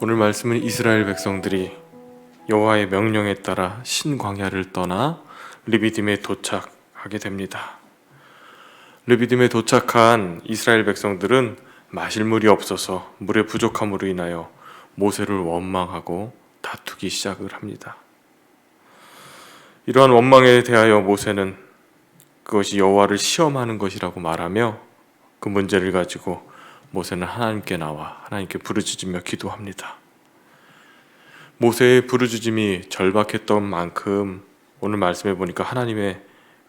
오늘 말씀은 이스라엘 백성들이 여호와의 명령에 따라 신광야를 떠나 르비딤에 도착하게 됩니다. 르비딤에 도착한 이스라엘 백성들은 마실 물이 없어서 물의 부족함으로 인하여 모세를 원망하고 다투기 시작을 합니다. 이러한 원망에 대하여 모세는 그것이 여호와를 시험하는 것이라고 말하며 그 문제를 가지고 모세는 하나님께 나와 하나님께 부르짖으며 기도합니다. 모세의 부르짖음이 절박했던 만큼 오늘 말씀해 보니까 하나님의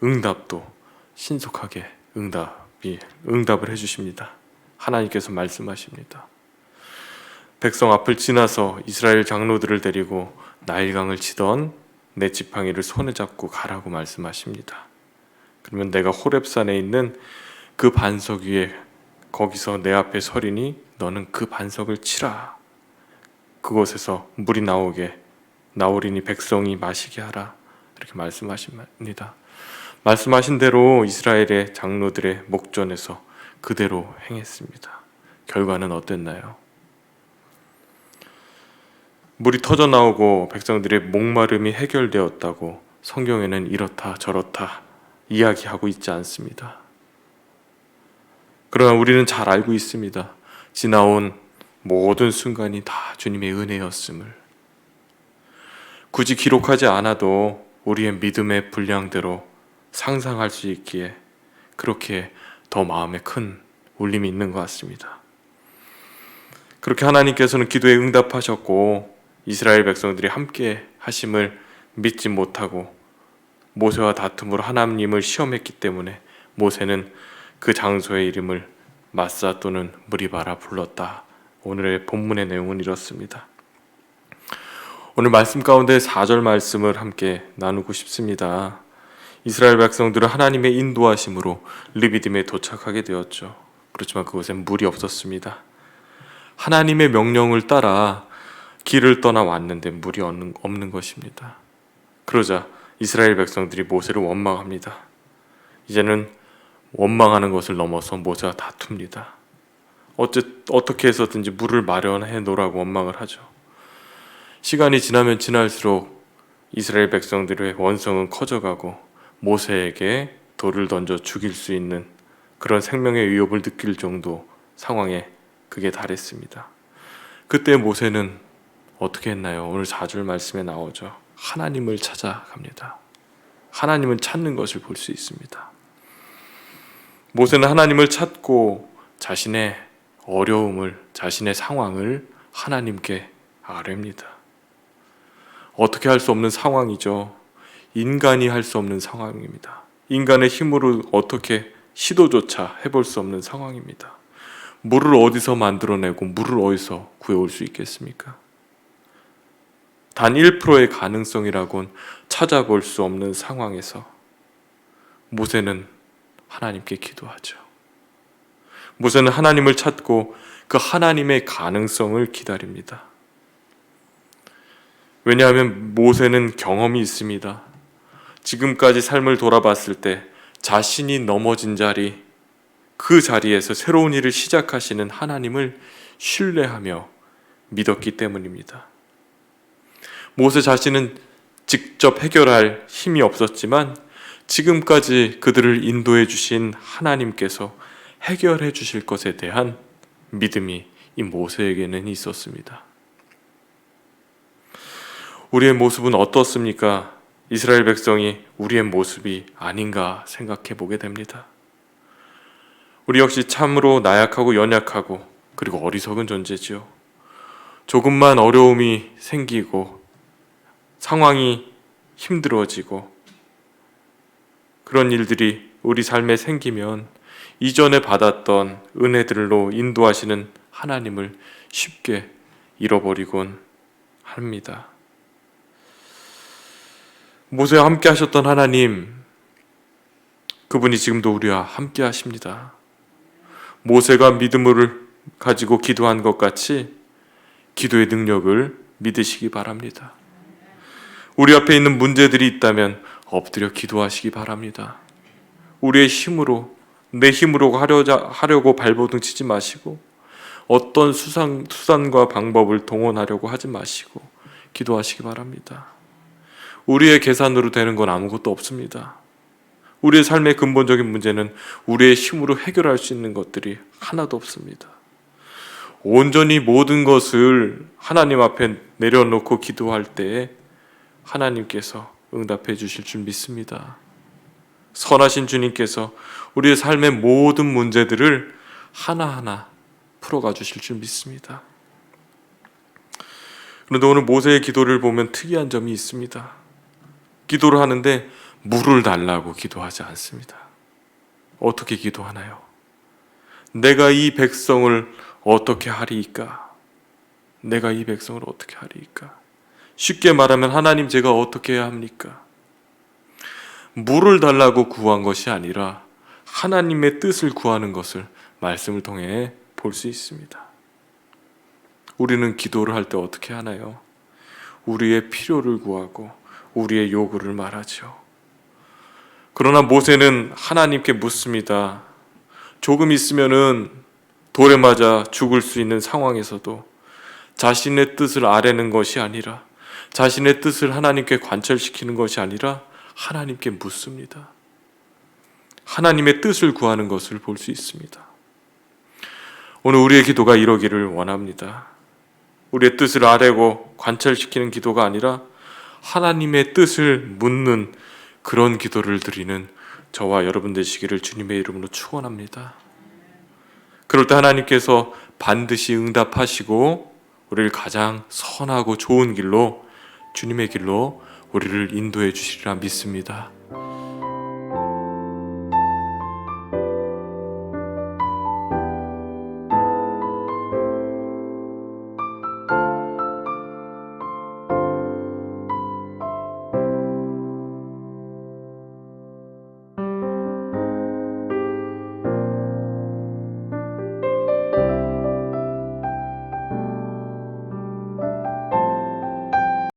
응답도 신속하게 응답을 해주십니다. 하나님께서 말씀하십니다. 백성 앞을 지나서 이스라엘 장로들을 데리고 나일강을 치던 내 지팡이를 손에 잡고 가라고 말씀하십니다. 그러면 내가 호렙산에 있는 그 반석 위에 거기서 내 앞에 서리니 너는 그 반석을 치라. 그곳에서 물이 나오리니 백성이 마시게 하라. 이렇게 말씀하십니다. 말씀하신 대로 이스라엘의 장로들의 목전에서 그대로 행했습니다. 결과는 어땠나요? 물이 터져 나오고 백성들의 목마름이 해결되었다고 성경에는 이렇다 저렇다 이야기하고 있지 않습니다. 그러나 우리는 잘 알고 있습니다. 지나온 모든 순간이 다 주님의 은혜였음을. 굳이 기록하지 않아도 우리의 믿음의 분량대로 상상할 수 있기에 그렇게 더 마음에 큰 울림이 있는 것 같습니다. 그렇게 하나님께서는 기도에 응답하셨고 이스라엘 백성들이 함께 하심을 믿지 못하고 모세와 다툼으로 하나님을 시험했기 때문에 모세는 그 장소의 이름을 마사 또는 무리바라 불렀다. 오늘의 본문의 내용은 이렇습니다. 오늘 말씀 가운데 4절 말씀을 함께 나누고 싶습니다. 이스라엘 백성들은 하나님의 인도하심으로 르비딤에 도착하게 되었죠. 그렇지만 그곳엔 물이 없었습니다. 하나님의 명령을 따라 길을 떠나 왔는데 물이 없는 것입니다. 그러자 이스라엘 백성들이 모세를 원망합니다. 이제는 원망하는 것을 넘어서 모세와 다툽니다. 어떻게 해서든지 물을 마련해 놓으라고 원망을 하죠. 시간이 지나면 지날수록 이스라엘 백성들의 원성은 커져가고 모세에게 돌을 던져 죽일 수 있는 그런 생명의 위협을 느낄 정도 상황에 그게 달했습니다. 그때 모세는 어떻게 했나요? 오늘 4절 말씀에 나오죠. 하나님을 찾아갑니다. 하나님을 찾는 것을 볼 수 있습니다. 모세는 하나님을 찾고 자신의 어려움을, 자신의 상황을 하나님께 아뢰입니다. 어떻게 할 수 없는 상황이죠. 인간이 할 수 없는 상황입니다. 인간의 힘으로 어떻게 시도조차 해볼 수 없는 상황입니다. 물을 어디서 만들어내고 물을 어디서 구해올 수 있겠습니까? 단 1%의 가능성이라곤 찾아볼 수 없는 상황에서 모세는 하나님께 기도하죠. 모세는 하나님을 찾고 그 하나님의 가능성을 기다립니다. 왜냐하면 모세는 경험이 있습니다. 지금까지 삶을 돌아봤을 때 자신이 넘어진 자리, 그 자리에서 새로운 일을 시작하시는 하나님을 신뢰하며 믿었기 때문입니다. 모세 자신은 직접 해결할 힘이 없었지만 지금까지 그들을 인도해 주신 하나님께서 해결해 주실 것에 대한 믿음이 이 모세에게는 있었습니다. 우리의 모습은 어떻습니까? 이스라엘 백성이 우리의 모습이 아닌가 생각해 보게 됩니다. 우리 역시 참으로 나약하고 연약하고 그리고 어리석은 존재지요. 조금만 어려움이 생기고 상황이 힘들어지고 그런 일들이 우리 삶에 생기면 이전에 받았던 은혜들로 인도하시는 하나님을 쉽게 잃어버리곤 합니다. 모세와 함께 하셨던 하나님, 그분이 지금도 우리와 함께 하십니다. 모세가 믿음을 가지고 기도한 것 같이 기도의 능력을 믿으시기 바랍니다. 우리 앞에 있는 문제들이 있다면 엎드려 기도하시기 바랍니다. 우리의 힘으로, 내 힘으로 하려고 발버둥 치지 마시고 어떤 수단과 방법을 동원하려고 하지 마시고 기도하시기 바랍니다. 우리의 계산으로 되는 건 아무것도 없습니다. 우리의 삶의 근본적인 문제는 우리의 힘으로 해결할 수 있는 것들이 하나도 없습니다. 온전히 모든 것을 하나님 앞에 내려놓고 기도할 때에 하나님께서 응답해 주실 줄 믿습니다. 선하신 주님께서 우리의 삶의 모든 문제들을 하나하나 풀어가 주실 줄 믿습니다. 그런데 오늘 모세의 기도를 보면 특이한 점이 있습니다. 기도를 하는데 물을 달라고 기도하지 않습니다. 어떻게 기도하나요? 내가 이 백성을 어떻게 하리이까? 내가 이 백성을 어떻게 하리이까? 쉽게 말하면 하나님 제가 어떻게 해야 합니까? 물을 달라고 구한 것이 아니라 하나님의 뜻을 구하는 것을 말씀을 통해 볼 수 있습니다. 우리는 기도를 할 때 어떻게 하나요? 우리의 필요를 구하고 우리의 요구를 말하죠. 그러나 모세는 하나님께 묻습니다. 조금 있으면은 돌에 맞아 죽을 수 있는 상황에서도 자신의 뜻을 아뢰는 것이 아니라, 자신의 뜻을 하나님께 관철시키는 것이 아니라 하나님께 묻습니다. 하나님의 뜻을 구하는 것을 볼 수 있습니다. 오늘 우리의 기도가 이러기를 원합니다. 우리의 뜻을 아뢰고 관철시키는 기도가 아니라 하나님의 뜻을 묻는 그런 기도를 드리는 저와 여러분 되시기를 주님의 이름으로 축원합니다. 그럴 때 하나님께서 반드시 응답하시고 우리를 가장 선하고 좋은 길로, 주님의 길로 우리를 인도해 주시리라 믿습니다.